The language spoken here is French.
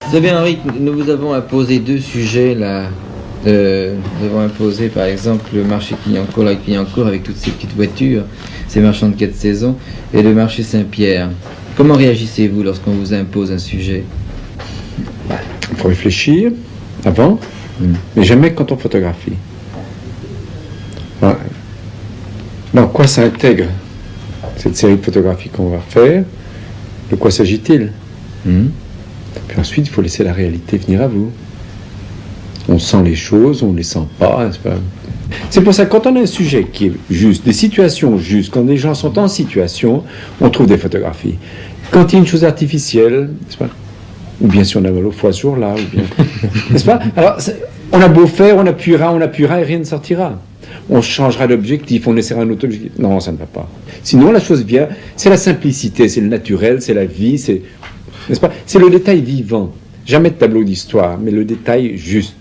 Vous savez, Henri, nous vous avons imposé deux sujets là. Nous avons imposé par exemple le marché Clignancourt avec toutes ces petites voitures, ces marchands de 4 saisons, et le marché Saint-Pierre. Comment réagissez-vous lorsqu'on vous impose un sujet? Il faut réfléchir avant, mais jamais quand on photographie. Dans quoi ça intègre cette série de photographies qu'on va faire? De quoi s'agit-il? Puis ensuite, il faut laisser la réalité venir à vous. On sent les choses, on ne les sent pas, n'est-ce pas? C'est pour ça que quand on a un sujet qui est juste, des situations justes, quand les gens sont en situation, on trouve des photographies. Quand il y a une chose artificielle, n'est-ce pas? Ou bien si on a mal au foie ce jour-là, ou bien... n'est-ce pas? Alors, on a beau faire, on appuiera et rien ne sortira. On changera d'objectif, on essaiera un autre objectif. Non, ça ne va pas. Sinon, la chose vient, c'est la simplicité, c'est le naturel, c'est la vie, c'est... N'est-ce pas? C'est le détail vivant. Jamais de tableau d'histoire, mais le détail juste.